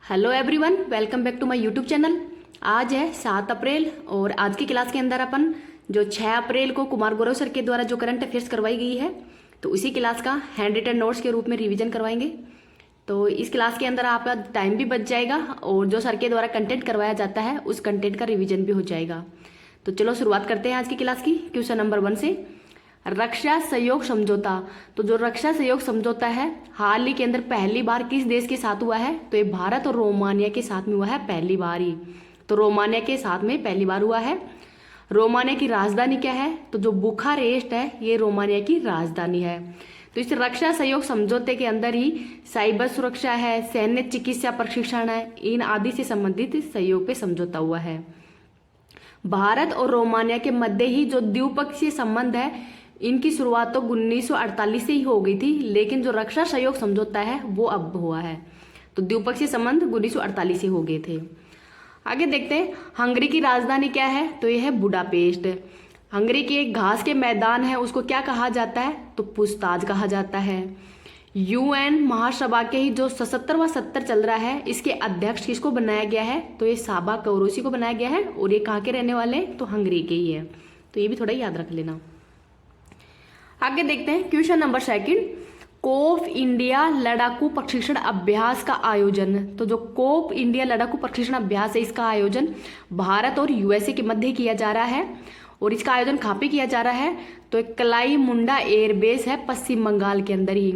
Hello everyone, welcome back to my YouTube channel. आज है 7 अप्रैल और आज की क्लास के अंदर अपन जो 6 अप्रैल को कुमार गौरव सर के द्वारा जो करंट अफेयर्स करवाई गई है तो उसी क्लास का हैंड रिटन नोट्स के रूप में रिवीजन करवाएंगे। तो इस क्लास के अंदर आपका टाइम भी बच जाएगा और जो सर के द्वारा कंटेंट करवाया जाता है उस कंटेंट का रिविजन भी हो जाएगा। तो चलो शुरुआत करते हैं आज की क्लास की। क्वेश्चन नंबर 1 से रक्षा सहयोग समझौता। तो जो रक्षा सहयोग समझौता है हाल ही के अंदर पहली बार किस देश के साथ हुआ है? तो ये भारत और रोमानिया के साथ में हुआ है पहली बार ही। तो रोमानिया के साथ में पहली बार हुआ है। रोमानिया की राजधानी क्या है? तो जो बुखारेस्ट है ये रोमानिया की राजधानी है। तो इस रक्षा सहयोग समझौते के अंदर ही साइबर सुरक्षा है, सैन्य चिकित्सा प्रशिक्षण है, इन आदि से संबंधित सहयोग पे समझौता हुआ है। भारत और रोमानिया के मध्य ही जो द्विपक्षीय संबंध है इनकी शुरुआत तो 1948 से ही हो गई थी, लेकिन जो रक्षा सहयोग समझौता है वो अब हुआ है। तो द्विपक्षीय संबंध 1948 से हो गए थे। आगे देखते हैं हंगरी की राजधानी क्या है? तो यह है बुडापेस्ट। हंगरी के एक घास के मैदान है उसको क्या कहा जाता है? तो पुछताछ कहा जाता है। यूएन महासभा के ही जो 77वां सत्र चल रहा है इसके अध्यक्ष किसको बनाया गया है? तो ये साबा कौरोसी को बनाया गया है और ये कहाँ के रहने वाले हैं? तो हंगरी के ही है। तो ये भी थोड़ा याद रख लेना। आगे देखते हैं क्वेश्चन नंबर 2, कोप इंडिया लड़ाकू प्रशिक्षण अभ्यास का आयोजन। तो जो कोप इंडिया लड़ाकू प्रशिक्षण अभ्यास है इसका आयोजन भारत और यूएसए के मध्य किया जा रहा है। और इसका आयोजन कहाँ पे किया जा रहा है? तो कलाई मुंडा एयरबेस है पश्चिम बंगाल के अंदर ही।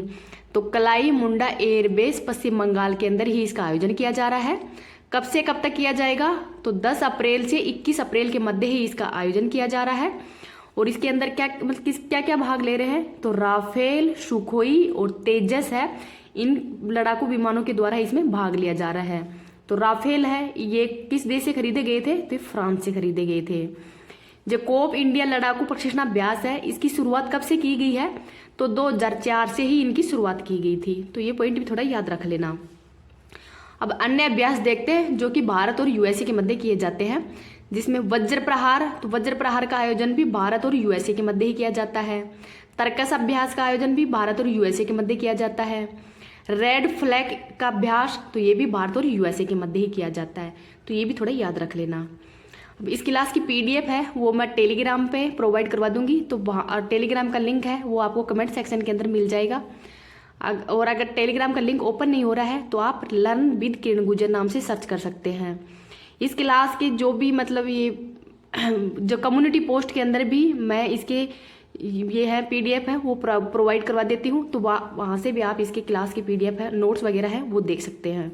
तो कलाई मुंडा एयरबेस पश्चिम बंगाल के अंदर ही इसका आयोजन किया जा रहा है। कब से कब तक किया जाएगा? तो 10 अप्रैल से 21 अप्रैल के मध्य ही इसका आयोजन किया जा रहा है। और इसके अंदर क्या क्या क्या भाग ले रहे हैं? तो राफेल, सुखोई और तेजस है, इन लड़ाकू विमानों के द्वारा इसमें भाग लिया जा रहा है। तो राफेल है ये किस देश से खरीदे गए थे? तो फ्रांस से खरीदे गए थे। जो कोप इंडिया लड़ाकू प्रशिक्षण अभ्यास है इसकी शुरुआत कब से की गई है? तो 2004 से ही इनकी शुरुआत की गई थी। तो ये पॉइंट भी थोड़ा याद रख लेना। अब अन्य अभ्यास देखते हैं जो कि भारत और यूएसए के मध्य किए जाते हैं, जिसमें वज्र प्रहार। तो वज्र प्रहार का आयोजन भी भारत और यूएसए के मध्य ही किया जाता है। तर्कस अभ्यास का आयोजन भी भारत और यूएसए के मध्य किया जाता है। रेड फ्लैग का अभ्यास तो ये भी भारत और यूएसए के मध्य ही किया जाता है। तो ये भी थोड़ा याद रख लेना। अब इस क्लास की पीडीएफ है वो मैं टेलीग्राम पे प्रोवाइड करवा दूंगी। तो टेलीग्राम का लिंक है वो आपको कमेंट सेक्शन के अंदर मिल जाएगा। और अगर टेलीग्राम का लिंक ओपन नहीं हो रहा है तो आप लर्न विद किरण गुजर नाम से सर्च कर सकते हैं। इस क्लास के जो भी मतलब ये जो कम्युनिटी पोस्ट के अंदर भी मैं इसके ये है पीडीएफ है वो प्रोवाइड करवा देती हूँ। तो वहाँ से भी आप इसके क्लास की पीडीएफ है, नोट्स वगैरह है वो देख सकते हैं।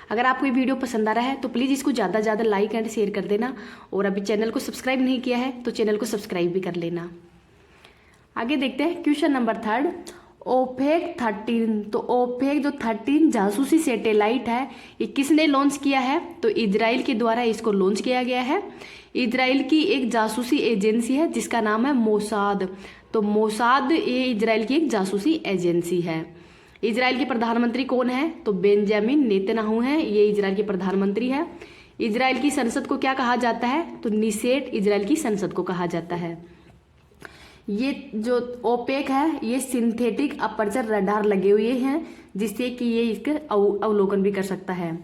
अगर आपको ये वीडियो पसंद आ रहा है तो प्लीज़ इसको ज़्यादा से ज़्यादा लाइक एंड शेयर कर देना। और अभी चैनल को सब्सक्राइब नहीं किया है तो चैनल को सब्सक्राइब भी कर लेना। आगे देखते हैं क्वेश्चन नंबर 3, ओपेक 13। तो ओपेक जो 13 जासूसी सैटेलाइट है ये किसने लॉन्च किया है? तो इजराइल के द्वारा इसको लॉन्च किया गया है। इजराइल की एक जासूसी एजेंसी है जिसका नाम है मोसाद। तो मोसाद ये इजराइल की एक जासूसी एजेंसी है। इजराइल के प्रधानमंत्री कौन है? तो बेंजामिन नेतन्याहू है, ये इजराइल के प्रधानमंत्री है। इजराइल की संसद को क्या कहा जाता है? तो निसेट इजराइल की संसद को कहा जाता है। ये जो ओपेक है ये सिंथेटिक अपर्चर रडार लगे हुए हैं जिससे कि ये इसका अवलोकन भी कर सकता है।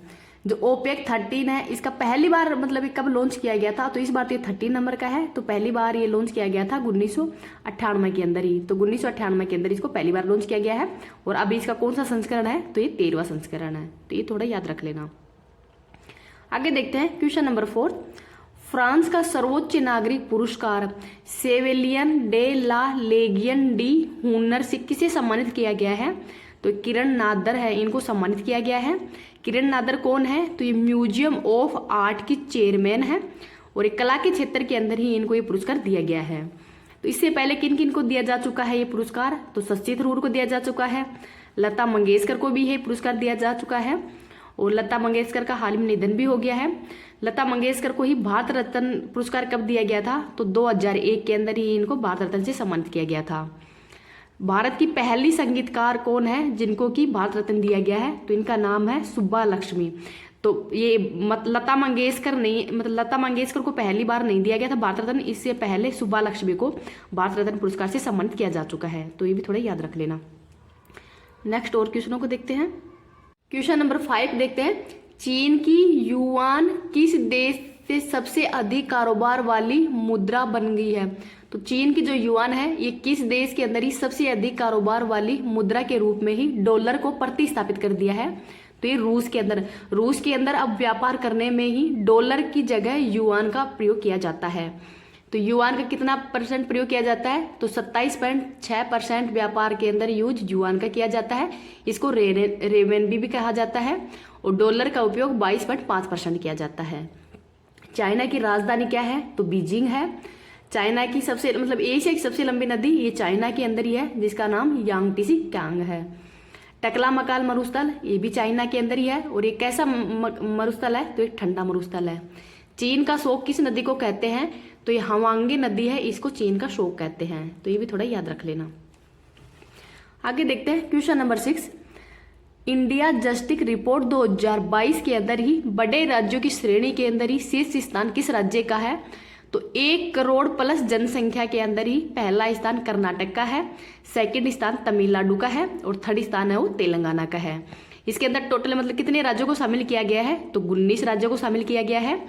जो ओपेक 13 है इसका पहली बार मतलब कब लॉन्च किया गया था? तो इस बार तो ये 13 नंबर का है। तो पहली बार ये लॉन्च किया गया था 1998 के अंदर ही। तो 1998 के अंदर इसको पहली बार लॉन्च किया गया है। और अभी इसका कौन सा संस्करण है? तो ये 13वां संस्करण है। तो ये थोड़ा याद रख लेना। आगे देखते हैं क्वेश्चन नंबर 4, फ्रांस का सर्वोच्च नागरिक पुरस्कार सेवेलियन डे ला लेगियन डी हुनर से किसे सम्मानित किया गया है? तो किरण नादर है, इनको सम्मानित किया गया है। किरण नादर कौन है? तो ये म्यूजियम ऑफ आर्ट की चेयरमैन है और एक कला के क्षेत्र के अंदर ही इनको ये पुरस्कार दिया गया है। तो इससे पहले किन किन को दिया जा चुका है ये पुरस्कार? तो शशि थरूर को दिया जा चुका है, लता मंगेशकर को भी ये पुरस्कार दिया जा चुका है और लता मंगेशकर का हाल ही में निधन भी हो गया है। लता मंगेशकर को ही भारत रत्न पुरस्कार कब दिया गया था? तो 2001 के अंदर ही इनको भारत रत्न से सम्मानित किया गया था। भारत की पहली संगीतकार कौन है जिनको कि भारत रत्न दिया गया है? तो इनका नाम है सुब्बा लक्ष्मी। तो ये लता मंगेशकर नहीं, मतलब लता मंगेशकर को पहली बार नहीं दिया गया था भारत रत्न, इससे पहले सुब्बा लक्ष्मी को भारत रत्न पुरस्कार से सम्मानित किया जा चुका है। तो ये भी थोड़ा याद रख लेना। नेक्स्ट और क्वेश्चनों को देखते हैं। क्वेश्चन नंबर 5 देखते हैं। चीन की युआन किस देश से सबसे अधिक कारोबार वाली मुद्रा बन गई है? तो चीन की जो युआन है ये किस देश के अंदर ही सबसे अधिक कारोबार वाली मुद्रा के रूप में ही डॉलर को प्रतिस्थापित कर दिया है? तो ये रूस के अंदर अब व्यापार करने में ही डॉलर की जगह युआन का प्रयोग किया जाता है। तो युआन का कितना % प्रयोग किया जाता है? तो 27.6% व्यापार के अंदर यूज युआन का किया जाता है। इसको रेवेनबी भी कहा जाता है। और डॉलर का उपयोग 22.5% किया जाता है। चाइना की राजधानी क्या है? तो बीजिंग है। चाइना की एशिया की सबसे लंबी नदी ये चाइना के अंदर ही है, जिसका नाम यांगत्से कियांग है। टकला मकाल मरुस्थल ये भी चाइना के अंदर ही है। और ये कैसा मरुस्थल है? तो ये ठंडा मरुस्थल है। चीन का शोक किस नदी को कहते हैं? तो ये हवांगी नदी है, इसको चीन का शोक कहते हैं। तो ये भी थोड़ा याद रख लेना। आगे देखते हैं क्वेश्चन नंबर 6। इंडिया जस्टिक रिपोर्ट 2022 के अंदर ही बड़े राज्यों की श्रेणी के अंदर ही शीर्ष स्थान किस राज्य का है? तो 1 करोड़ प्लस जनसंख्या के अंदर ही पहला स्थान कर्नाटक का है, सेकंड स्थान तमिलनाडु का है और थर्ड स्थान है वो तेलंगाना का है। इसके अंदर टोटल कितने राज्यों को शामिल किया गया है? तो 19 राज्यों को शामिल किया गया है।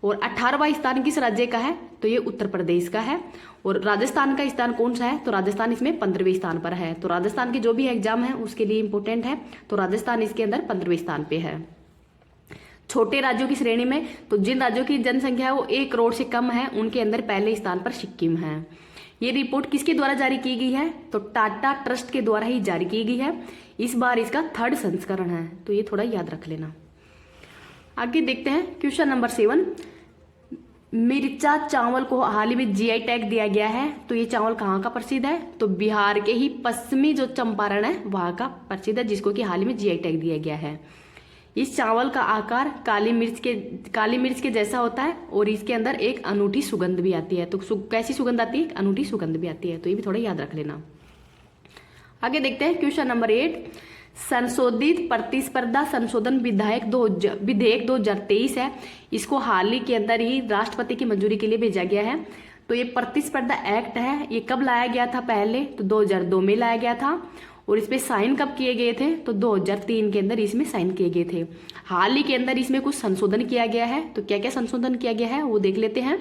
और 18वां स्थान किस राज्य का है? तो ये उत्तर प्रदेश का है। और राजस्थान का स्थान कौन सा है? तो राजस्थान इसमें 15वें स्थान पर है। तो राजस्थान की जो भी एग्जाम है उसके लिए इंपॉर्टेंट है। तो राजस्थान इसके अंदर 15वें स्थान पे है। छोटे राज्यों की श्रेणी में तो जिन राज्यों की जनसंख्या वो 1 करोड़ से कम है उनके अंदर पहले स्थान पर सिक्किम है। ये रिपोर्ट किसके द्वारा जारी की गई है? तो टाटा ट्रस्ट के द्वारा ही जारी की गई है। इस बार इसका 3rd संस्करण है। तो ये थोड़ा याद रख लेना। आगे देखते हैं क्वेश्चन नंबर 7। मिर्चा चावल को हाल ही में जीआई टैग दिया गया है। तो ये चावल कहाँ का प्रसिद्ध है? तो बिहार के ही पश्चिमी जो चंपारण है वहां का प्रसिद्ध है, जिसको कि हाल ही में जीआई टैग दिया गया है। इस चावल का आकार काली मिर्च के जैसा होता है और इसके अंदर एक अनूठी सुगंध भी आती है। तो कैसी सुगंध आती है? अनूठी सुगंध भी आती है। तो ये भी थोड़ा याद रख लेना। आगे देखते हैं क्वेश्चन नंबर 8। संशोधित प्रतिस्पर्धा संशोधन विधेयक 2023 है। इसको हाल ही के अंदर ही राष्ट्रपति की मंजूरी के लिए भेजा गया है। तो ये प्रतिस्पर्धा एक्ट है। ये कब लाया गया था? पहले तो 2002 में लाया गया था। और इस पे साइन कब किए गए थे? तो 2003 के अंदर इसमें साइन किए गए थे। हाल ही के अंदर इसमें कुछ संशोधन किया गया है। तो क्या क्या संशोधन किया गया है वो देख लेते हैं।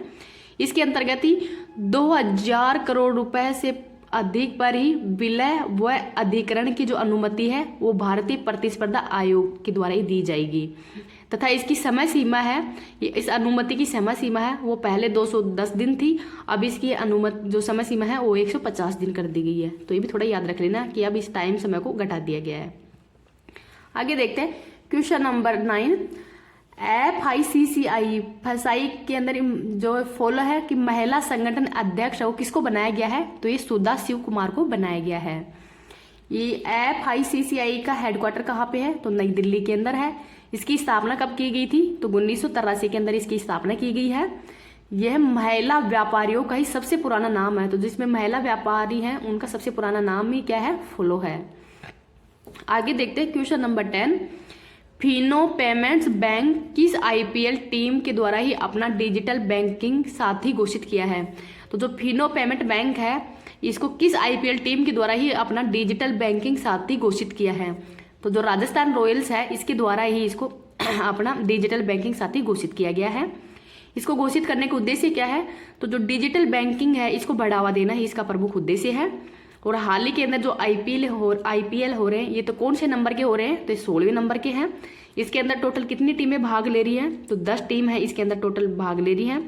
इसके अंतर्गत ही 2000 करोड़ रुपए से अधिक पर ही विलय व अधिकरण की जो अनुमति है वो भारतीय प्रतिस्पर्धा आयोग के द्वारा ही दी जाएगी। तथा इसकी समय सीमा है, इस अनुमति की समय सीमा है वो पहले 210 दिन थी। अब इसकी अनुमति जो समय सीमा है वो 150 दिन कर दी गई है। तो ये भी थोड़ा याद रख लेना कि अब इस टाइम समय को घटा दिया गया है। आगे देखते हैं क्वेश्चन नंबर 9। FICCI फसाई के अंदर जो फॉलो है कि महिला संगठन अध्यक्ष है वो किसको बनाया गया है? तो ये सुधा शिव कुमार को बनाया गया है। ये FICCI का हेडक्वार्टर कहाँ पे है? तो नई दिल्ली के अंदर है। इसकी स्थापना कब की गई थी? तो 1983 के अंदर इसकी स्थापना की गई है। यह महिला व्यापारियों का ही सबसे पुराना नाम है। तो जिसमें महिला व्यापारी हैं उनका सबसे पुराना नाम ही क्या है? फॉलो है। आगे देखते हैं question number 10। Fino payments bank किस IPL टीम के द्वारा ही अपना डिजिटल बैंकिंग साथी घोषित किया है? तो जो फिनो पेमेंट बैंक है इसको किस IPL टीम के द्वारा ही अपना डिजिटल बैंकिंग साथी घोषित किया है? तो जो राजस्थान रॉयल्स है इसके द्वारा ही इसको अपना डिजिटल बैंकिंग साथी घोषित किया गया है। इसको घोषित करने का उद्देश्य क्या है? तो जो डिजिटल बैंकिंग है इसको बढ़ावा देना ही इसका प्रमुख उद्देश्य है। और हाल ही के अंदर जो IPL हो रहे हैं ये तो कौन से नंबर के हो रहे हैं? तो 16वें नंबर के हैं। इसके अंदर टोटल कितनी टीमें भाग ले रही हैं? तो 10 टीम है इसके अंदर टोटल भाग ले रही हैं।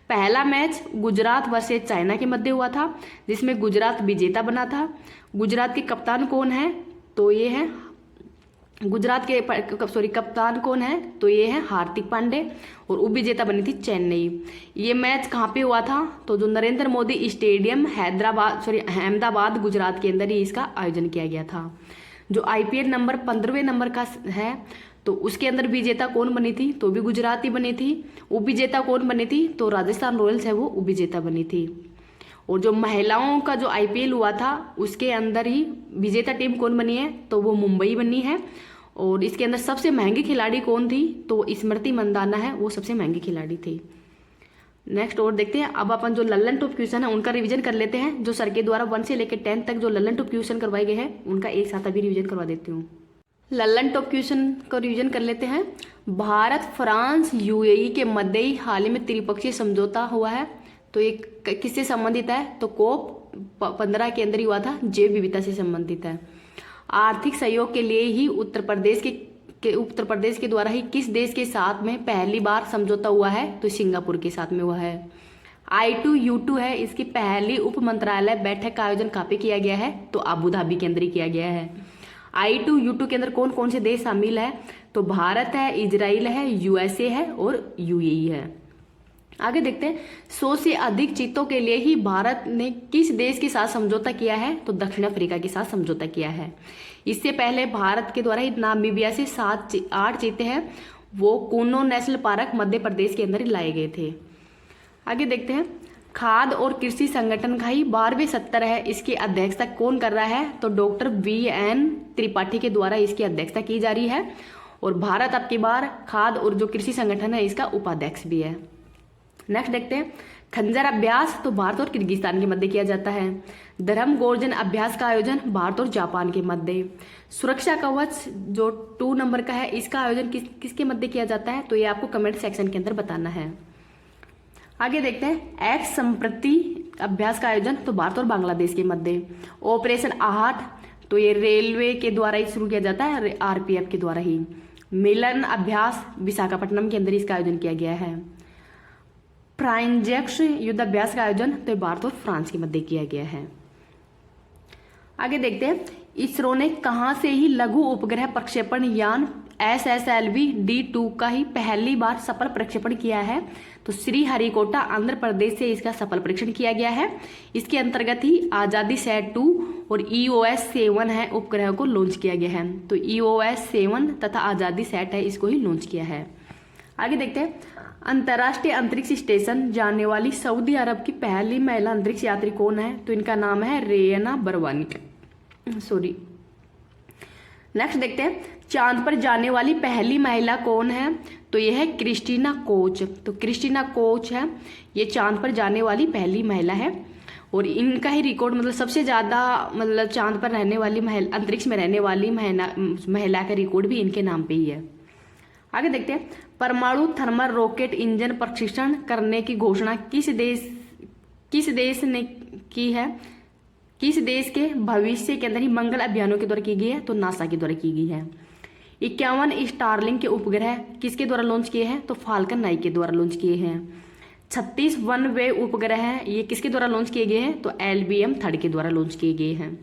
पहला मैच गुजरात वर्सेस चाइना के मध्य हुआ था जिसमें गुजरात विजेता बना था। गुजरात के कप्तान कौन है? तो ये है कप्तान कौन है? तो ये है हार्दिक पांडे। और उपविजेता बनी थी चेन्नई। ये मैच कहाँ पे हुआ था? तो जो नरेंद्र मोदी स्टेडियम अहमदाबाद गुजरात के अंदर ही इसका आयोजन किया गया था। जो IPL नंबर 15वें नंबर का है तो उसके अंदर विजेता कौन बनी थी? तो भी गुजरात ही बनी थी। उपविजेता कौन बनी थी? तो राजस्थान रॉयल्स है वो उपविजेता बनी थी। और जो महिलाओं का जो IPL हुआ था उसके अंदर ही विजेता टीम कौन बनी है? तो वो मुंबई बनी है। और इसके अंदर सबसे महंगी खिलाड़ी कौन थी? तो स्मृति मंदाना है वो सबसे महंगी खिलाड़ी थी। नेक्स्ट और देखते हैं। अब अपन जो लल्लन टॉप क्वेश्चन है उनका रिवीजन कर लेते हैं। जो सर के द्वारा 1 से लेकर 10 तक जो लल्लन टॉप क्वेश्चन करवाए गए हैं उनका एक साथ अभी रिवीजन करवा देती हूँ। लल्लन टॉप क्वेश्चन को रिवीजन कर लेते हैं। भारत फ्रांस यूएई के मध्य ही हाल ही में त्रिपक्षीय समझौता हुआ है, तो ये किससे संबंधित है? तो COP 15 के अंदर ही हुआ था, जैव विविधता से संबंधित है। आर्थिक सहयोग के लिए ही उत्तर प्रदेश के द्वारा ही किस देश के साथ में पहली बार समझौता हुआ है? तो सिंगापुर के साथ में हुआ है। I2U2 है, इसकी पहली उप मंत्रालय बैठक का आयोजन कहाँ पे किया गया है? तो अबू धाबी के अंदर ही किया गया है। I2U2 के अंदर कौन कौन से देश शामिल है? तो भारत है, इजराइल है, USA है और UAE है। आगे देखते हैं, 100 से अधिक चीतों के लिए ही भारत ने किस देश के साथ समझौता किया है? तो दक्षिण अफ्रीका के साथ समझौता किया है। इससे पहले भारत के द्वारा ही नामीबिया से 8 चीते हैं, वो कूनो नेशनल पार्क मध्य प्रदेश के अंदर लाए गए थे। आगे देखते हैं, खाद्य और कृषि संगठन का ही 12वें सत्र है, इसकी अध्यक्षता कौन कर रहा है? तो डॉक्टर VN त्रिपाठी के द्वारा इसकी अध्यक्षता की जा रही है। और भारत अब की बार खाद्य और जो कृषि संगठन है इसका उपाध्यक्ष भी है। नेक्स्ट देखते हैं, खंजर अभ्यास तो भारत और किर्गिस्तान के मध्य किया जाता है। धर्म गोर्जन अभ्यास का आयोजन भारत और जापान के मध्य। सुरक्षा कवच जो 2 नंबर का है, इसका आयोजन किसके मध्य किया जाता है? तो ये आपको कमेंट सेक्शन के अंदर बताना है। आगे देखते हैं, एक्स संप्रति अभ्यास का आयोजन तो भारत और बांग्लादेश के मध्य। ऑपरेशन आहट तो ये रेलवे के द्वारा ही शुरू किया जाता है, RPF के द्वारा ही। मिलन अभ्यास विशाखापट्टनम के अंदर इसका आयोजन किया गया है। फ्रांजेक्स युद्ध अभ्यास का आयोजन तो भारत और फ्रांस के मध्य किया गया है। आगे देखते हैं, इसरो ने कहां से ही लघु उपग्रह प्रक्षेपण यान SSLV D2 का ही पहली बार सफल प्रक्षेपण किया है? तो श्रीहरिकोटा आंध्र प्रदेश से इसका सफल परीक्षण किया गया है। इसके अंतर्गत ही आजादी सैट 2 और EOS 7 है उपग्रह को लॉन्च किया गया है। तो EOS 7 तथा आजादी सैट है, इसको ही लॉन्च किया है। आगे देखते हैं, अंतर्राष्ट्रीय अंतरिक्ष स्टेशन जाने वाली सऊदी अरब की पहली महिला अंतरिक्ष यात्री कौन है? तो इनका नाम है रेयना बरवानी। नेक्स्ट देखते हैं, चांद पर जाने वाली पहली महिला कौन है? तो यह है क्रिस्टीना कोच। तो क्रिस्टीना कोच है, ये चांद पर जाने वाली पहली महिला है। और इनका ही रिकॉर्ड मतलब सबसे ज़्यादा मतलब चांद पर रहने वाली महिला, अंतरिक्ष में रहने वाली महिला का रिकॉर्ड भी इनके नाम पे ही है। आगे देखते हैं, परमाणु थर्मल रॉकेट इंजन प्रशिक्षण करने की घोषणा किस देश ने की है? किस देश के भविष्य के अंदर ही मंगल अभियानों के द्वारा की गई है? तो नासा के द्वारा की गई है। 51 स्टारलिंक के उपग्रह किसके द्वारा लॉन्च किए हैं? तो फाल्कन 9 के द्वारा लॉन्च किए हैं। 36 वन वे उपग्रह हैं, ये किसके द्वारा लॉन्च किए गए हैं? तो LBM 3 के द्वारा लॉन्च किए गए हैं।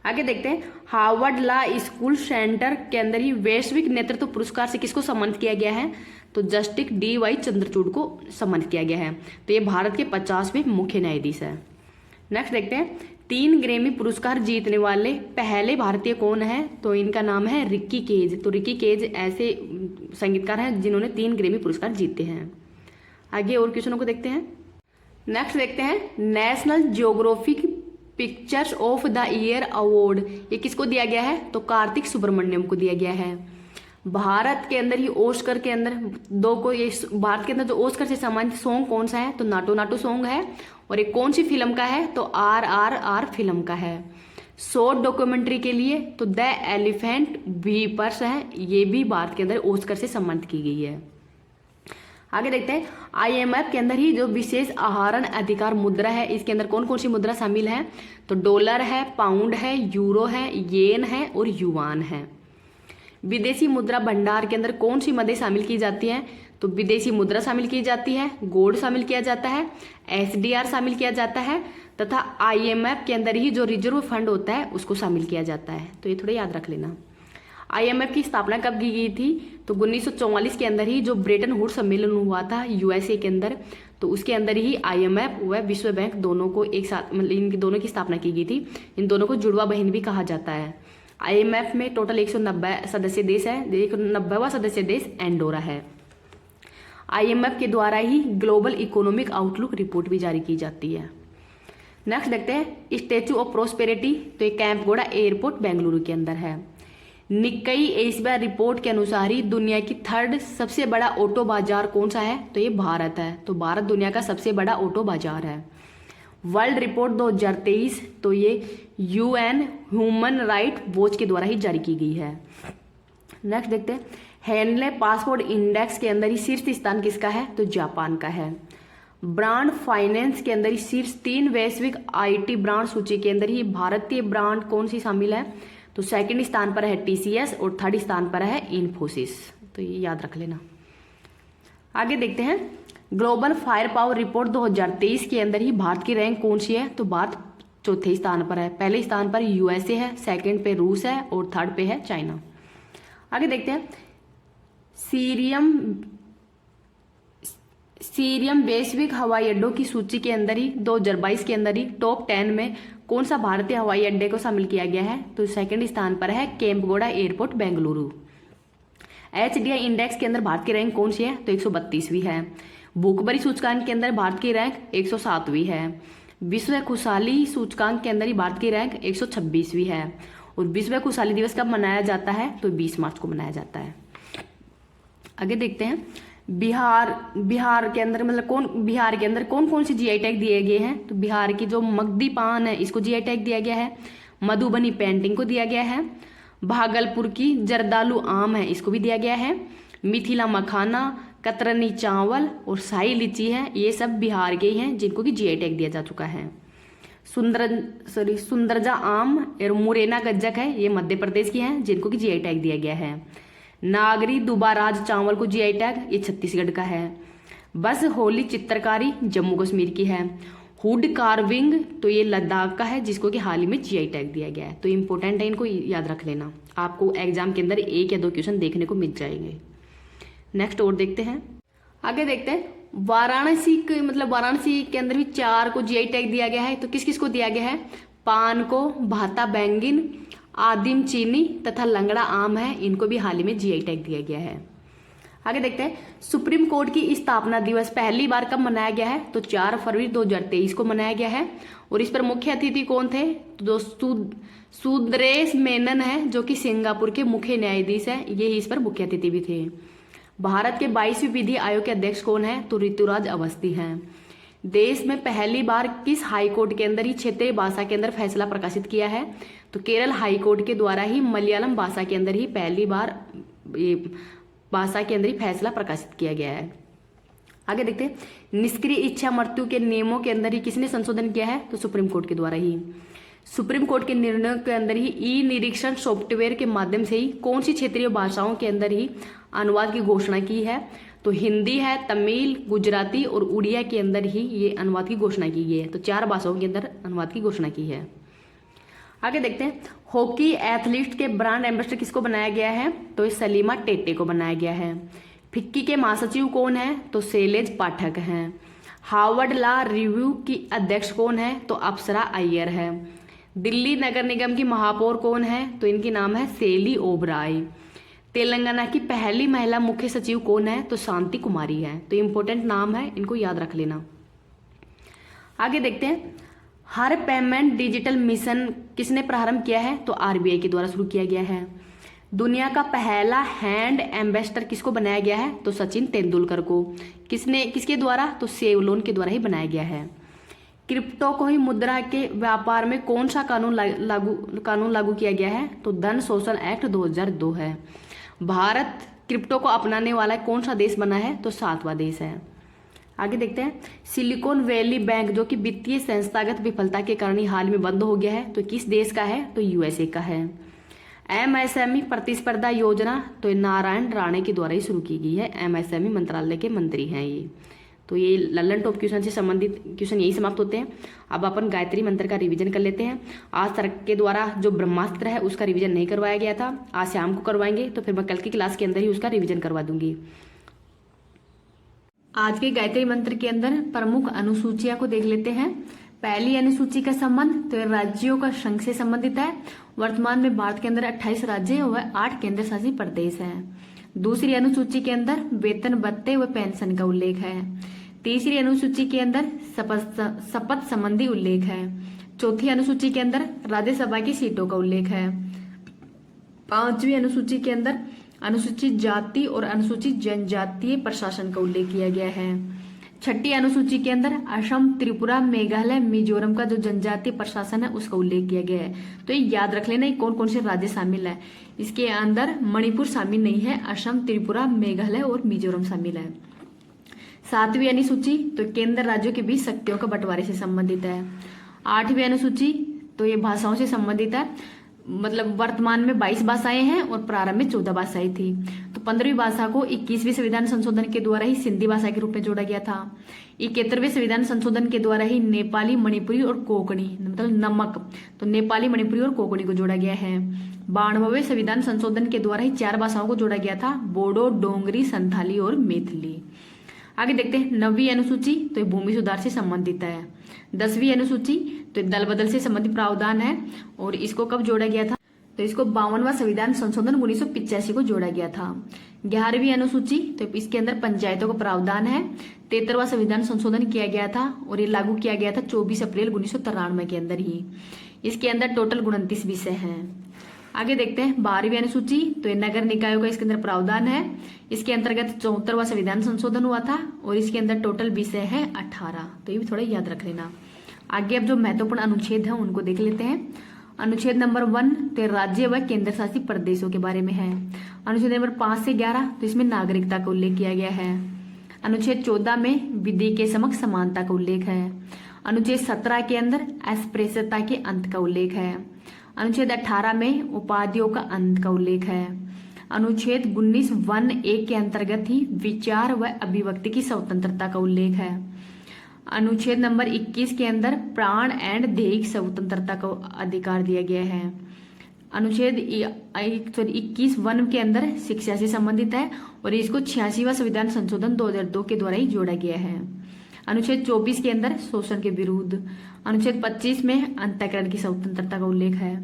आगे देखते हैं, हार्वर्ड लॉ स्कूल सेंटर के अंदर ही वैश्विक नेतृत्व पुरस्कार से किसको सम्मानित किया गया है? तो जस्टिस DY चंद्रचूड़ को सम्मानित किया गया है। तो ये भारत के 50वें मुख्य न्यायाधीश है। नेक्स्ट देखते हैं, 3 ग्रैमी पुरस्कार जीतने वाले पहले भारतीय कौन है? तो इनका नाम है रिक्की केज। तो रिक्की केज ऐसे संगीतकार हैं जिन्होंने 3 ग्रैमी पुरस्कार जीते हैं। आगे और क्वेश्चनों को देखते हैं। नेक्स्ट देखते हैं, national geographic pictures of the year award ये किसको दिया गया है? तो कार्तिक सुब्रमण्यम को दिया गया है। भारत के अंदर ही ऑस्कर के अंदर भारत के अंदर जो ऑस्कर से सम्मानित सॉन्ग कौन सा है? तो नाटो नाटो सॉन्ग है। और एक कौन सी फिल्म का है? तो RRR फिल्म का है। शॉर्ट डॉक्यूमेंट्री के लिए तो द एलिफेंट वीपर्स है, ये भी भारत के अंदर ऑस्कर से सम्मानित की गई है। आगे देखते हैं, IMF के अंदर ही जो विशेष आहरण अधिकार मुद्रा है, इसके अंदर कौन कौन सी मुद्रा शामिल है? तो डॉलर है, पाउंड है, यूरो है, येन है और युआन है। विदेशी मुद्रा भंडार के अंदर कौन सी मदें शामिल की जाती हैं? तो विदेशी मुद्रा शामिल की जाती है, गोल्ड शामिल किया जाता है, SDR शामिल किया जाता है तथा IMF के अंदर ही जो रिजर्व फंड होता है उसको शामिल किया जाता है। तो ये थोड़ा याद रख लेना। IMF की स्थापना कब की गई थी? तो 1944 के अंदर ही जो ब्रेटन वुड्स सम्मेलन हुआ था USA के अंदर, तो उसके अंदर ही IMF व विश्व बैंक दोनों को एक साथ मतलब इन दोनों की स्थापना की गई थी। इन दोनों को जुड़वा बहन भी कहा जाता है। IMF में टोटल 190 सदस्य देश है, 190वां सदस्य देश एंडोरा है। IMF के द्वारा ही ग्लोबल इकोनॉमिक आउटलुक रिपोर्ट भी जारी की जाती है। नेक्स्ट देखते हैं, स्टैचू ऑफ प्रोस्पेरिटी तो ये कैंपगोड़ा एयरपोर्ट बेंगलुरु के अंदर है। निक्कई एशिया रिपोर्ट के अनुसार ही दुनिया की 3rd सबसे बड़ा ऑटो बाजार कौन सा है? तो ये भारत है। तो भारत दुनिया का सबसे बड़ा ऑटो बाजार है। वर्ल्ड रिपोर्ट 2023 तो ये UN ह्यूमन राइट वॉच के द्वारा ही जारी की गई है। नेक्स्ट देखते हैं, हेनले पासपोर्ट इंडेक्स के अंदर ही शीर्ष स्थान किसका है? तो जापान का है। ब्रांड फाइनेंस के अंदर ही शीर्ष 3 वैश्विक IT ब्रांड सूची के अंदर ही भारतीय ब्रांड कौन सी शामिल है? तो सेकंड स्थान पर है TCS और थर्ड स्थान पर है इन्फोसिस, तो ये याद रख लेना। आगे देखते हैं, ग्लोबल फायर पावर रिपोर्ट 2023 के अंदर ही भारत की रैंक कौन सी है? तो भारत चौथे स्थान पर है। पहले स्थान पर USA है, सेकंड पे रूस है और थर्ड पे है चाइना। आगे देखते हैं, सीरियम वैश्विक हवाई अड्डों की सूची के अंदर ही 2022 के अंदर ही टॉप 10 में कौन सा भारतीय हवाई अड्डे को शामिल किया गया है? तो सेकंड स्थान पर है केम्पगोड़ा एयरपोर्ट बेंगलुरु। HDI इंडेक्स के अंदर भारत की रैंक कौन सी है? तो 132वीं है। भूखमरी सूचकांक के अंदर भारत की रैंक 107वीं है। विश्व खुशहाली सूचकांक के अंदर ही भारत की रैंक 126वीं है। और विश्व खुशहाली दिवस कब मनाया जाता है? तो 20 मार्च को मनाया जाता है। आगे देखते हैं, बिहार के अंदर बिहार के अंदर कौन कौन से GI टैग दिए गए हैं? तो बिहार की जो मगधी पान है इसको GI टैग दिया गया है। मधुबनी पेंटिंग को दिया गया है। भागलपुर की जर्दालू आम है इसको भी दिया गया है। मिथिला मखाना, कतरनी चावल और शाही लीची है, ये सब बिहार के ही हैं जिनको कि GI टैग दिया जा चुका है। सुंदरजा आम और मुरैना गज्जक है, ये मध्य प्रदेश की हैं जिनको कि GI टैग दिया गया है। नागरी दुबाराज चावल को GI टैग, ये छत्तीसगढ़ का है। बस होली चित्रकारी जम्मू कश्मीर की है। हुड कार्विंग तो ये लद्दाख का है जिसको कि हाल ही में GI टैग दिया गया है। तो इंपॉर्टेंट है, इनको याद रख लेना, आपको एग्जाम के अंदर 1 या 2 क्वेश्चन देखने को मिल जाएंगे। नेक्स्ट और देखते हैं, आगे देखते हैं, वाराणसी के अंदर भी 4 को GI टैग दिया गया है। तो किस किस को दिया गया है? पान को, भाता बैंगन, आदिम चीनी तथा लंगड़ा आम है, इनको भी हाल ही में GI टैग दिया गया है। आगे देखते हैं, सुप्रीम कोर्ट की स्थापना दिवस पहली बार कब मनाया गया है? तो 4 फरवरी 2023 को मनाया गया है। और इस पर मुख्य अतिथि कौन थे? तो सुंदरेश मेनन है जो कि सिंगापुर के मुख्य न्यायाधीश है, ये ही इस पर मुख्य अतिथि भी थे। भारत के 22वीं विधि आयोग के अध्यक्ष कौन है? तो ऋतुराज अवस्थी हैं। देश में पहली बार किस हाई कोर्ट के अंदर ही क्षेत्रीय भाषा के अंदर फैसला प्रकाशित किया है? तो केरल हाई कोर्ट के द्वारा ही मलयालम भाषा के अंदर ही पहली बार भाषा के अंदर ही फैसला प्रकाशित किया गया है। आगे देखते हैं, निष्क्रिय इच्छा मृत्यु के नियमों के अंदर ही किसने संशोधन किया है? तो सुप्रीम कोर्ट के द्वारा ही। सुप्रीम कोर्ट के निर्णयों के अंदर ही ई-निरीक्षण सॉफ्टवेयर के माध्यम से ही कौन सी क्षेत्रीय भाषाओं के अंदर ही अनुवाद की घोषणा की है? तो हिंदी है, तमिल, गुजराती और उड़िया के अंदर ही ये अनुवाद की घोषणा की गई है। तो 4 भाषाओं के अंदर अनुवाद की घोषणा की है। आगे देखते हैं, हॉकी एथलीट के ब्रांड एम्बेसडर किसको बनाया गया है? तो सलीमा टेटे को बनाया गया है। फिक्की के महासचिव कौन है? तो शैलेज पाठक हैं। हार्वर्ड लॉ रिव्यू की अध्यक्ष कौन है? तो अप्सरा अय्यर है। दिल्ली नगर निगम की महापौर कौन है? तो इनकी नाम है सेली ओबराय। तेलंगाना की पहली महिला मुख्य सचिव कौन है? तो शांति कुमारी है। तो इंपॉर्टेंट नाम है, इनको याद रख लेना। आगे देखते हैं, हर पेमेंट डिजिटल मिशन किसने प्रारंभ किया है? तो RBI के द्वारा शुरू किया गया है। दुनिया का पहला हैंड एम्बेसडर किसको बनाया गया है? तो सचिन तेंदुलकर को। किसके द्वारा? तो सेवलोन के द्वारा ही बनाया गया है। क्रिप्टो को ही मुद्रा के व्यापार में कौन सा कानून लागू किया गया है? तो धन शोषण एक्ट 2002 है। भारत क्रिप्टो को अपनाने वाला कौन सा देश बना है? तो 7वां देश है। आगे देखते हैं, सिलिकॉन वैली बैंक जो कि वित्तीय संस्थागत विफलता के कारण ही हाल में बंद हो गया है, तो किस देश का है? तो USA का है। MSME प्रतिस्पर्धा योजना तो नारायण राणे के द्वारा ही शुरू की गई है। MSME मंत्रालय के मंत्री हैं ये। तो ये लल्लन टॉप क्वेश्चन से संबंधित क्वेश्चन यही समाप्त होते हैं। अब अपन गायत्री मंत्र का रिवीजन कर लेते हैं। आज सर के द्वारा जो ब्रह्मास्त्र है उसका रिवीजन नहीं करवाया गया था, आज शाम को करवाएंगे, तो फिर मैं कल की क्लास के अंदर ही उसका रिवीजन करवा दूंगी। आज के गायत्री मंत्र के अंदर प्रमुख अनुसूचियां को देख लेते हैं। पहली अनुसूची का संबंध तो राज्यों का संघ से संबंधित है। वर्तमान में भारत के अंदर 28 राज्य व 8 केंद्र शासित प्रदेश हैं। दूसरी अनुसूची के अंदर वेतन भत्ते व पेंशन का उल्लेख है। तीसरी अनुसूची के अंदर शपथ संबंधी उल्लेख है। चौथी अनुसूची के अंदर राज्यसभा की सीटों का उल्लेख है। पांचवी अनुसूची के अंदर अनुसूचित जाति और अनुसूचित जनजातीय प्रशासन का उल्लेख किया गया है। छठी अनुसूची के अंदर असम, त्रिपुरा, मेघालय, मिजोरम का जो जनजातीय प्रशासन है उसका उल्लेख किया गया है। तो ये याद रख लेना कौन कौन से राज्य शामिल है। इसके अंदर मणिपुर शामिल नहीं है, असम, त्रिपुरा, मेघालय और मिजोरम शामिल है। 7वीं अनुसूची तो केंद्र राज्यों के बीच शक्तियों का बंटवारे से संबंधित है। 8वीं अनुसूची तो ये भाषाओं से संबंधित है, मतलब वर्तमान में 22 भाषाएं हैं और प्रारंभ में 14 भाषाएं थी। तो 15वीं भाषा को 21वें संविधान संशोधन के द्वारा ही सिंधी भाषा के रूप में जोड़ा गया था। 71वें संविधान संशोधन के द्वारा ही नेपाली, मणिपुरी और कोंकणी मतलब नमक, तो नेपाली, मणिपुरी और कोंकणी को जोड़ा गया है। 92वें संविधान संशोधन के द्वारा ही 4 भाषाओं को जोड़ा गया था, बोडो, डोंगरी, संथाली और मैथिली। आगे देखते हैं 9वीं अनुसूची तो ये भूमि सुधार से संबंधित है। 10वीं अनुसूची तो दल बदल से संबंधित प्रावधान है और इसको कब जोड़ा गया था, तो इसको 52वां संविधान संशोधन 1985 को जोड़ा गया था। 11वीं अनुसूची तो इसके अंदर पंचायतों का प्रावधान है। 73वां संविधान संशोधन किया गया था और ये लागू किया गया था 24 अप्रैल 1993 के अंदर ही। इसके अंदर टोटल 29 विषय हैं। आगे देखते हैं 12वीं अनुसूची तो ये नगर निकायों का इसके अंदर प्रावधान है। इसके अंतर्गत 74वां संविधान संशोधन हुआ था और इसके अंदर टोटल विषय है 18। तो ये भी थोड़ा याद रख लेना। आगे अब जो महत्वपूर्ण अनुच्छेद है उनको देख लेते हैं। अनुच्छेद नंबर 1 तो राज्य व केंद्र शासित प्रदेशों के बारे में है। अनुच्छेद नंबर 5 से 11 तो इसमें नागरिकता का उल्लेख किया गया है। अनुच्छेद 14 में विधि के समक्ष समानता का उल्लेख है। अनुच्छेद 17 के अंदर अस्पृश्यता के अंत का उल्लेख है। अनुच्छेद 18 में उपाधियों का अंत का उल्लेख है। अनुच्छेद 19(1)(a) के अंतर्गत ही विचार व अभिव्यक्ति की स्वतंत्रता का उल्लेख है। अनुच्छेद नंबर 21 के अंदर प्राण एंड दैहिक स्वतंत्रता को अधिकार दिया गया है। अनुच्छेद 21(1) के अंदर शिक्षा से संबंधित है और इसको 86वां संविधान संशोधन 2002 के द्वारा ही जोड़ा गया है। अनुच्छेद 24 के अंदर शोषण के विरुद्ध। अनुच्छेद 25 में अंतःकरण की स्वतंत्रता का उल्लेख है।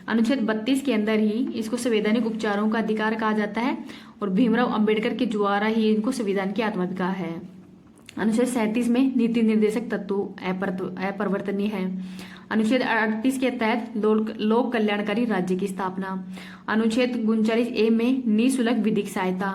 अनुच्छेद 32 के अंदर ही इसको संवैधानिक उपचारों का अधिकार कहा जाता है और भीमराव अंबेडकर के द्वारा ही इनको संविधान की आत्मकथा है। अनुच्छेद 37 में नीति निर्देशक तत्व अपरिवर्तनीय है। अनुच्छेद 38 के तहत लोक कल्याणकारी राज्य की स्थापना। अनुच्छेद 39(a) में निःशुल्क विधिक सहायता।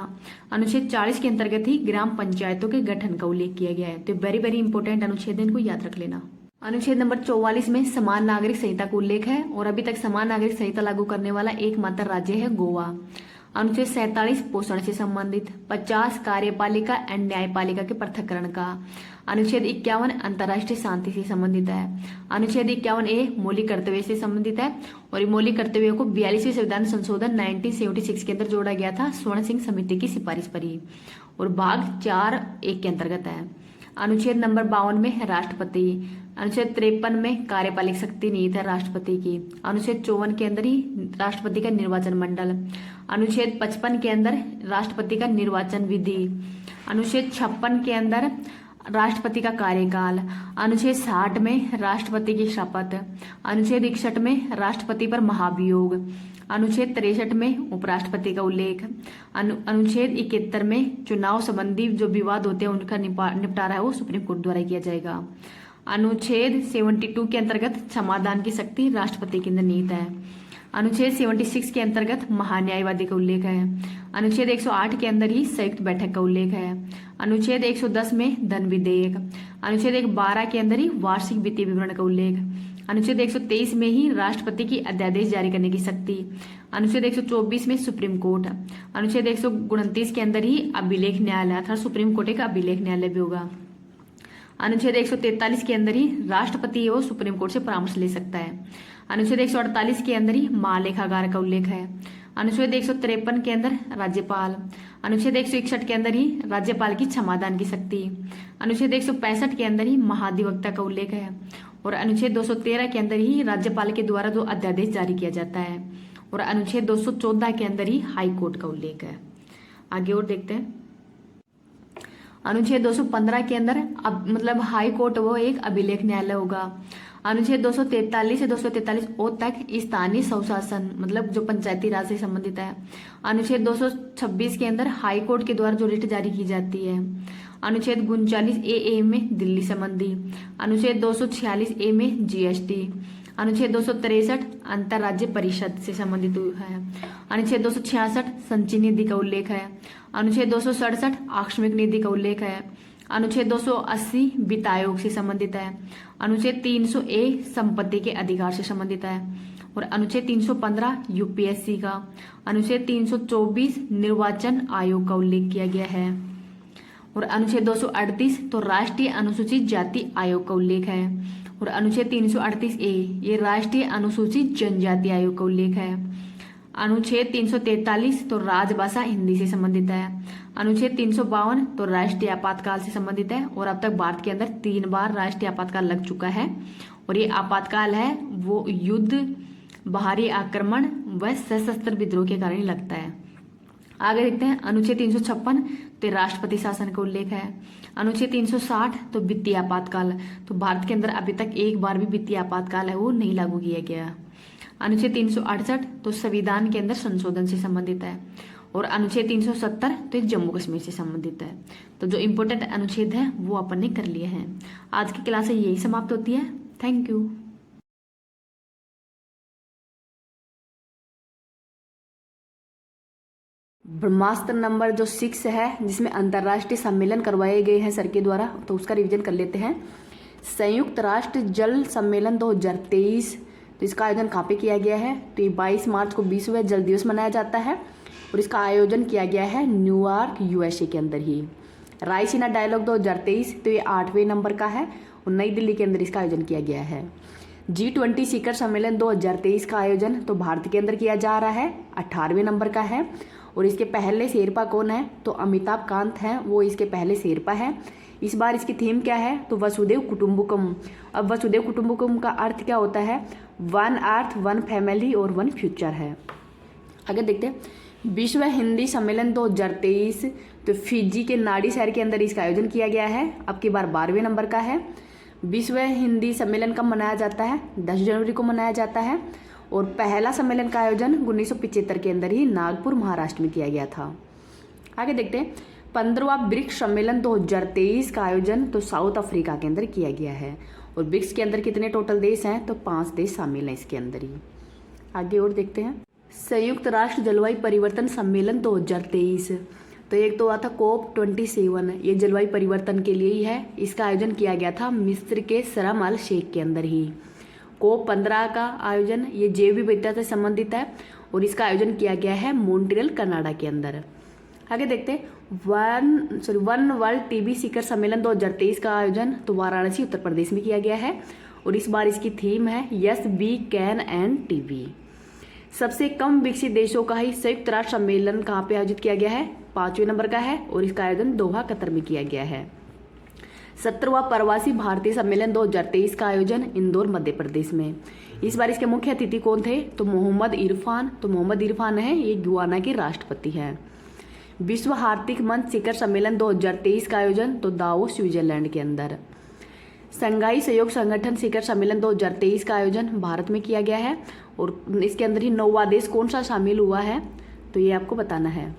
अनुच्छेद 40 के अंतर्गत ही ग्राम पंचायतों के गठन का उल्लेख किया गया है। तो वेरी वेरी इंपॉर्टेंट अनुच्छेद है, इनको याद रख लेना। अनुच्छेद नंबर 44 में समान नागरिक संहिता का उल्लेख है और अभी तक समान नागरिक संहिता लागू करने वाला एकमात्र राज्य है गोवा। अनुच्छेद 47 पोषण से संबंधित। 50 कार्यपालिका एंड न्यायपालिका के पृथक्करण का। अनुच्छेद 51 अंतर्राष्ट्रीय शांति से संबंधित है। अनुच्छेद 51(a) मौलिक कर्तव्य से संबंधित है और मौलिक कर्तव्यों को 42वें संविधान संशोधन 1976 के अंदर जोड़ा गया था स्वर्ण सिंह समिति की सिफारिश पर ही और भाग 4(1) के अंतर्गत है। अनुच्छेद नंबर 52 में राष्ट्रपति। अनुच्छेद 53 में कार्यपालिक शक्ति नीति है राष्ट्रपति की। अनुच्छेद 54 के अंदर ही राष्ट्रपति का निर्वाचन मंडल। अनुच्छेद 55 के अंदर राष्ट्रपति का निर्वाचन विधि। अनुच्छेद 56 के अंदर राष्ट्रपति का कार्यकाल। अनुच्छेद 60 में राष्ट्रपति की शपथ। अनुच्छेद 61 में राष्ट्रपति पर महाभियोग। अनुच्छेद 63 में उपराष्ट्रपति का उल्लेख। अनुच्छेद 71 में चुनाव संबंधी जो विवाद होते हैं उनका निपटारा है वो सुप्रीम कोर्ट द्वारा किया जाएगा। अनुच्छेद 72 के अंतर्गत समाधान की शक्ति राष्ट्रपति के अंदर निहित है। अनुच्छेद 76 के अंतर्गत महान्यायवादी का उल्लेख है। अनुच्छेद 108 के अंदर ही संयुक्त बैठक का उल्लेख है। अनुच्छेद 110 में धन विधेयक। अनुच्छेद 112 के अंदर ही वार्षिक वित्तीय विवरण का उल्लेख। अनुच्छेद 123 में ही राष्ट्रपति की अध्यादेश जारी करने की शक्ति। अनुच्छेद 124 में सुप्रीम कोर्ट। अनुच्छेद 129 के अंदर ही अभिलेख न्यायालय अर्थात सुप्रीम कोर्ट का अभिलेख न्यायालय भी होगा। अनुच्छेद 143 के अंदर ही राष्ट्रपति एवं सुप्रीम कोर्ट से परामर्श ले सकता है। अनुच्छेद 148 के अंदर ही महालेखागार का उल्लेख है। अनुच्छेद 153 के अंदर राज्यपाल। अनुच्छेद 161 के अंदर ही राज्यपाल की क्षमादान की शक्ति। अनुच्छेद 165 के अंदर ही महाधिवक्ता का उल्लेख है और अनुच्छेद 213 के अंदर ही राज्यपाल के द्वारा जो अध्यादेश जारी किया जाता है और अनुच्छेद 214 के अंदर ही हाई कोर्ट का उल्लेख है। आगे और देखते हैं। अनुच्छेद 215 के अंदर मतलब हाई कोर्ट वो एक अभिलेख न्यायालय होगा। अनुच्छेद 243 से 243(o) तक स्थानीय स्वशासन मतलब जो पंचायती राज से संबंधित है। अनुच्छेद 226 के अंदर हाई कोर्ट के द्वारा जो रिट जारी की जाती है। अनुच्छेद 39(a) में दिल्ली संबंधी। अनुच्छेद 246(a) में जीएसटी। अनुच्छेद 263 अंतर्राज्य परिषद से संबंधित है। अनुच्छेद 266 संचयी निधि का उल्लेख है। अनुच्छेद 267 आकस्मिक निधि का उल्लेख है। अनुच्छेद 280 वित्त आयोग से संबंधित है। अनुच्छेद 300A संपत्ति के अधिकार से संबंधित है। और अनुच्छेद 315 यूपीएससी का। अनुच्छेद 324 निर्वाचन आयोग का उल्लेख किया गया है। और अनुच्छेद 238 तो राष्ट्रीय अनुसूचित जाति आयोग का उल्लेख है। और अनुच्छेद 338A ये राष्ट्रीय अनुसूचित जनजाति आयोग का उल्लेख है। अनुच्छेद 343 तो राजभाषा हिंदी से संबंधित है। अनुच्छेद 352 तो राष्ट्रीय आपातकाल से संबंधित है। और अब तक भारत के अंदर 3 बार राष्ट्रीय आपातकाल लग चुका है। और ये आपातकाल है वो युद्ध, बाहरी आक्रमण व सशस्त्र विद्रोह के कारण लगता है। आगे देखते हैं अनुच्छेद 356 तो राष्ट्रपति शासन का उल्लेख है। अनुच्छेद 360 तो वित्तीय आपातकाल, तो भारत के अंदर अभी तक एक बार भी वित्तीय आपातकाल है वो नहीं लागू किया गया। अनुच्छेद 368 तो संविधान के अंदर संशोधन से संबंधित है। और अनुच्छेद 370 तो जम्मू कश्मीर से संबंधित है। तो जो इम्पोर्टेंट अनुच्छेद है वो अपन ने कर लिए हैं। आज की क्लास यही समाप्त होती है। Thank you. ब्रह्मास्त्र नंबर जो 6 है जिसमें अंतर्राष्ट्रीय सम्मेलन करवाए गए हैं सर के द्वारा, तो उसका रिवीजन कर लेते हैं। संयुक्त राष्ट्र जल सम्मेलन 2023, तो इसका आयोजन कहाँ पे किया गया है? तो ये 22 मार्च को विश्व जल दिवस मनाया जाता है और इसका आयोजन किया गया है न्यूयॉर्क यूएसए के अंदर ही। रायसीना डायलॉग 2023, तो ये 8वें नंबर का है और नई दिल्ली के अंदर इसका आयोजन किया गया है। G20 शिखर सम्मेलन 2023 का आयोजन तो भारत के अंदर किया जा रहा है, 18वें नंबर का है। और इसके पहले शेरपा कौन है? तो अमिताभ कांत हैं, वो इसके पहले शेरपा है। इस बार इसकी थीम क्या है? तो वसुदेव कुटुंबकम। अब वसुदेव कुटुंबकम का अर्थ क्या होता है? 1 अर्थ 1 फैमिली और 1 फ्यूचर है। आगे देखते हैं विश्व हिंदी सम्मेलन 2023, तो फिजी के नाडी शहर के अंदर इसका आयोजन किया गया है। अब की बार 12वें नंबर का है। विश्व हिंदी सम्मेलन कब मनाया जाता है? 10 जनवरी को मनाया जाता है। और पहला सम्मेलन का आयोजन 1975 के अंदर ही नागपुर महाराष्ट्र में किया गया था। आगे देखते हैं 15वां ब्रिक्स सम्मेलन 2023 का आयोजन तो साउथ अफ्रीका के अंदर किया गया है। और ब्रिक्स के अंदर कितने टोटल देश हैं? तो 5 देश शामिल हैं इसके अंदर ही। आगे और देखते हैं संयुक्त राष्ट्र जलवायु परिवर्तन सम्मेलन 2023, तो एक तो आता COP 27, ये जलवायु परिवर्तन के लिए ही है। इसका आयोजन किया गया था मिस्र के शर्म अल शेख के अंदर ही। COP 15 का आयोजन ये जैव विविधता से संबंधित है और इसका आयोजन किया गया है मॉन्ट्रियल कनाडा के अंदर। आगे देखते हैं वन वर्ल्ड टीबी शिखर सम्मेलन 2023 का आयोजन तो वाराणसी उत्तर प्रदेश में किया गया है। और इस बार इसकी थीम है yes we can end TB. सबसे कम विकसित देशों का ही संयुक्त राष्ट्र सम्मेलन कहाँ पे आयोजित किया गया है? 5वें नंबर का है और इसका आयोजन दोहा कतर में किया गया है। 17वां प्रवासी भारतीय सम्मेलन 2023 का आयोजन इंदौर मध्य प्रदेश में। इस बार इसके मुख्य अतिथि कौन थे? तो मोहम्मद इरफान। तो मोहम्मद इरफान है ये गुयाना के राष्ट्रपति हैं। विश्व आर्थिक मंच शिखर सम्मेलन 2023 का आयोजन तो दावोस स्विट्जरलैंड के अंदर। संघाई सहयोग संगठन शिखर सम्मेलन 2023 का आयोजन भारत में किया गया है और इसके अंदर ही 9वां देश कौन सा शामिल हुआ है तो ये आपको बताना है।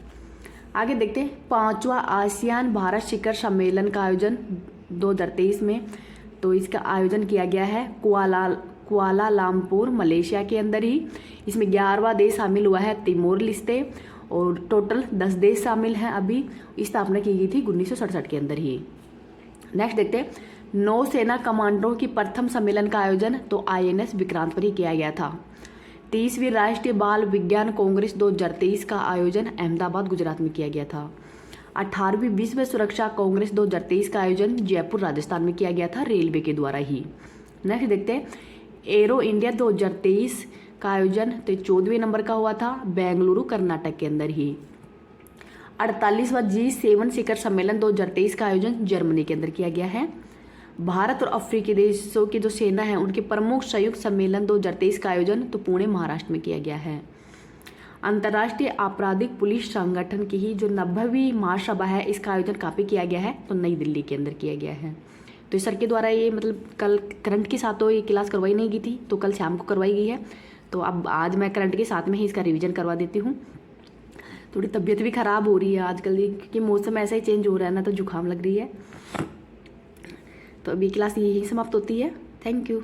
आगे देखते हैं 5वां आसियान भारत शिखर सम्मेलन का आयोजन 2023 में, तो इसका आयोजन किया गया है कुआलालंपुर मलेशिया के अंदर ही। इसमें 11वां देश शामिल हुआ है तिमोर लिस्ते और टोटल 10 देश शामिल हैं। अभी स्थापना की गई थी 1967 के अंदर ही। नेक्स्ट देखते हैं नौसेना कमांडरों की प्रथम सम्मेलन का आयोजन तो INS विक्रांत पर ही किया गया था। 30वीं राष्ट्रीय बाल विज्ञान कांग्रेस 2023 का आयोजन अहमदाबाद गुजरात में किया गया था। 18वीं विश्व सुरक्षा कांग्रेस 2023 का आयोजन जयपुर राजस्थान में किया गया था रेलवे के द्वारा ही। नेक्स्ट देखते हैं एरो इंडिया 2023 का आयोजन तो 14वें नंबर का हुआ था बेंगलुरु कर्नाटक के अंदर ही। 48वां G7 शिखर सम्मेलन 2023 का आयोजन जर्मनी के अंदर किया गया है। भारत और अफ्रीकी देशों की जो सेना है उनके प्रमुख संयुक्त सम्मेलन 2023 का आयोजन तो पुणे महाराष्ट्र में किया गया है। अंतर्राष्ट्रीय आपराधिक पुलिस संगठन की ही जो 90वीं महासभा है इसका आयोजन कहाँ पे किया गया है तो नई दिल्ली के अंदर किया गया है। तो सर के द्वारा ये मतलब कल करंट के साथ तो ये क्लास करवाई नहीं गई थी, तो कल शाम को करवाई गई है। तो अब आज मैं करंट के साथ में ही इसका रिवीजन करवा देती हूँ। थोड़ी तबीयत भी ख़राब हो रही है आजकल क्योंकि मौसम ऐसा ही चेंज हो रहा है ना, तो जुकाम लग रही है। तो अभी क्लास यही समाप्त होती है। Thank you.